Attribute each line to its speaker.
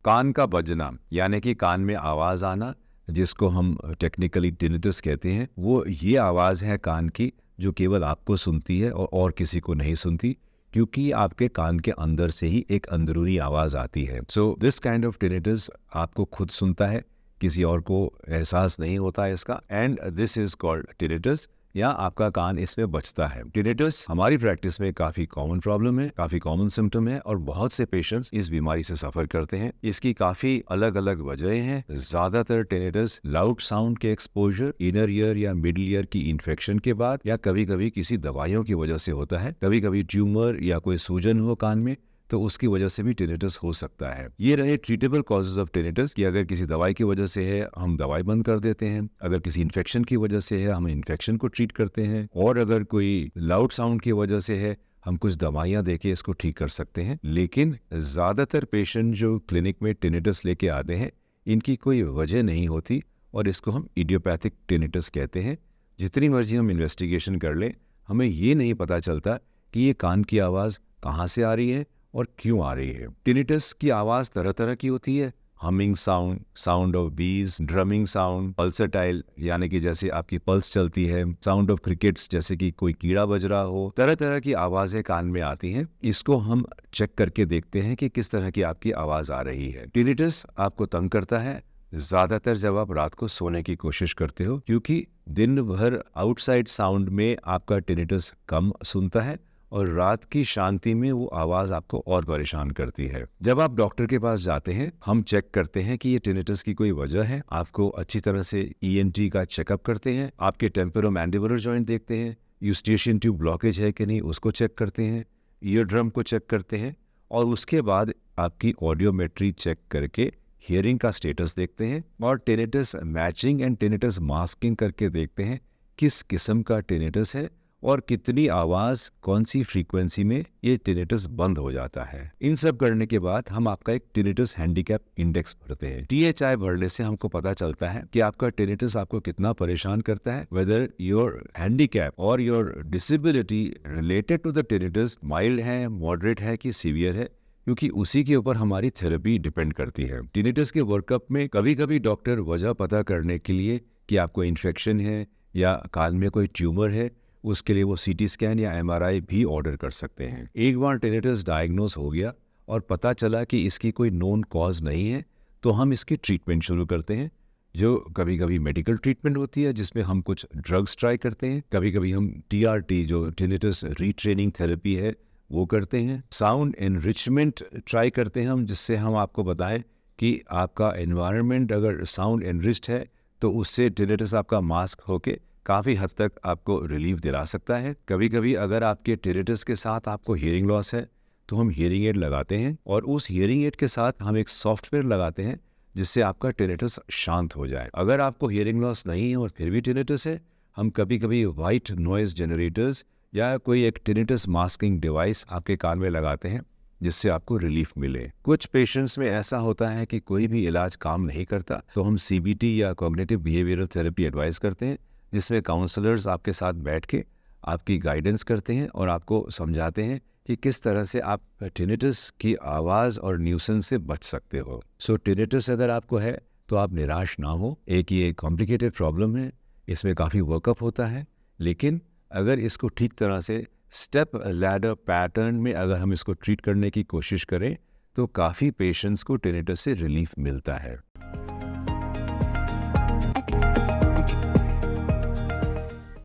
Speaker 1: कान का बजना यानी कि कान में आवाज़ आना, जिसको हम टेक्निकली टिनिटस कहते हैं, वो ये आवाज़ है कान की जो केवल आपको सुनती है और किसी को नहीं सुनती, क्योंकि आपके कान के अंदर से ही एक अंदरूनी आवाज़ आती है। So this kind of tinnitus आपको खुद सुनता है, किसी और को एहसास नहीं होता है इसका, and this is called tinnitus, या आपका कान इसमें बचता है। टिनिटस हमारी प्रैक्टिस में काफ़ी कॉमन प्रॉब्लम है, काफ़ी कॉमन सिम्टम है, और बहुत से पेशेंट्स इस बीमारी से सफ़र करते हैं। इसकी काफ़ी अलग अलग वजहें हैं। ज़्यादातर टिनिटस लाउड साउंड के एक्सपोजर, इनर ईयर या मिडल ईयर की इन्फेक्शन के बाद, या कभी कभी किसी दवाइयों की वजह से होता है। कभी कभी ट्यूमर या कोई सूजन हो कान में तो उसकी वजह से भी टिनिटस हो सकता है। ये रहे ट्रीटेबल कॉजेज ऑफ टिनिटस कि अगर किसी दवाई की वजह से है हम दवाई बंद कर देते हैं, अगर किसी इन्फेक्शन की वजह से है हम इन्फेक्शन को ट्रीट करते हैं, और अगर कोई लाउड साउंड की वजह से है हम कुछ दवाइयाँ देके इसको ठीक कर सकते हैं। लेकिन ज़्यादातर पेशेंट जो क्लिनिक में टिनिटस लेके आते हैं इनकी कोई वजह नहीं होती, और इसको हम इडियोपैथिक टिनिटस कहते हैं। जितनी मर्जी हम इन्वेस्टिगेशन कर लें, हमें ये नहीं पता चलता कि ये कान की आवाज़ कहाँ से आ रही है और क्यों आ रही है। टिनिटस की आवाज़ तरह तरह की होती है। हमिंग साउंड, साउंड ऑफ बीज, ड्रमिंग साउंड, पल्सेटाइल यानी कि जैसे आपकी पल्स चलती है, साउंड ऑफ क्रिकेट्स जैसे कि कोई कीड़ा बज रहा हो। तरह तरह की आवाज़ें कान में आती हैं। इसको हम चेक करके देखते हैं कि किस तरह की आपकी आवाज़ आ रही है। टिनिटस आपको तंग करता है ज़्यादातर जब आप रात को सोने की कोशिश करते हो, क्योंकि दिन भर आउटसाइड साउंड में आपका टिनिटस कम सुनता है और रात की शांति में वो आवाज़ आपको और परेशान करती है। जब आप डॉक्टर के पास जाते हैं हम चेक करते हैं कि ये टिनिटस की कोई वजह है, आपको अच्छी तरह से ENT का चेकअप करते हैं, आपके टेम्पोरोमैंडिबुलर जॉइंट देखते हैं, यूस्टेशियन ट्यूब ब्लॉकेज है कि नहीं उसको चेक करते हैं, ईयर ड्रम को चेक करते हैं, और उसके बाद आपकी ऑडियोमेट्री चेक करके हियरिंग का स्टेटस देखते हैं, और tinnitus matching and tinnitus masking करके देखते हैं किस किस्म का टिनिटस है और कितनी आवाज़ कौन सी फ्रीक्वेंसी में ये टिनिटस बंद हो जाता है। इन सब करने के बाद हम आपका एक टिनिटस हैंडीकैप इंडेक्स भरते हैं। THI भरने से हमको पता चलता है कि आपका टिनिटस आपको कितना परेशान करता है, वेदर योर हैंडीकैप और your disability related to the tinnitus mild है, मॉडरेट है कि सीवियर है, क्योंकि उसी के ऊपर हमारी थेरेपी डिपेंड करती है। टिनिटस के वर्कअप में कभी कभी डॉक्टर वजह पता करने के लिए कि आपको इन्फेक्शन है या कान में कोई ट्यूमर है, उसके लिए वो CT स्कैन या MRI भी ऑर्डर कर सकते हैं। एक बार टिनिटस डायग्नोस हो गया और पता चला कि इसकी कोई नोन कॉज नहीं है, तो हम इसकी ट्रीटमेंट शुरू करते हैं, जो कभी कभी मेडिकल ट्रीटमेंट होती है जिसमें हम कुछ ड्रग्स ट्राई करते हैं, कभी कभी हम TRT जो टिनिटस रीट्रेनिंग थेरेपी है वो करते हैं, साउंड एनरिचमेंट ट्राई करते हैं हम, जिससे हम आपको बताएं कि आपका एनवायरनमेंट अगर साउंड एनरिच्ड है तो उससे टिनिटस आपका मास्क होके काफ़ी हद तक आपको रिलीफ दिला सकता है। कभी कभी अगर आपके टिनिटस के साथ आपको हियरिंग लॉस है तो हम हियरिंग एड लगाते हैं, और उस हियरिंग एड के साथ हम एक सॉफ्टवेयर लगाते हैं जिससे आपका टिनिटस शांत हो जाए। अगर आपको हियरिंग लॉस नहीं है और फिर भी टिनिटस है, हम कभी कभी वाइट नॉइज जनरेटर्स या कोई एक टिनिटस मास्किंग डिवाइस आपके कान में लगाते हैं जिससे आपको रिलीफ मिले। कुछ पेशेंट्स में ऐसा होता है कि कोई भी इलाज काम नहीं करता, तो हम CBT या कॉग्निटिव बिहेवियरल थेरेपी एडवाइस करते हैं, जिसमें काउंसलर्स आपके साथ बैठ के आपकी गाइडेंस करते हैं और आपको समझाते हैं कि किस तरह से आप टिनिटस की आवाज़ और न्यूसेंस से बच सकते हो। सो टिनिटस अगर आपको है तो आप निराश ना हो। एक ये कॉम्प्लिकेटेड प्रॉब्लम है, इसमें काफ़ी वर्कअप होता है, लेकिन अगर इसको ठीक तरह से स्टेप लैडर पैटर्न में अगर हम इसको ट्रीट करने की कोशिश करें तो काफ़ी पेशेंट्स को टिनिटस से रिलीफ मिलता है।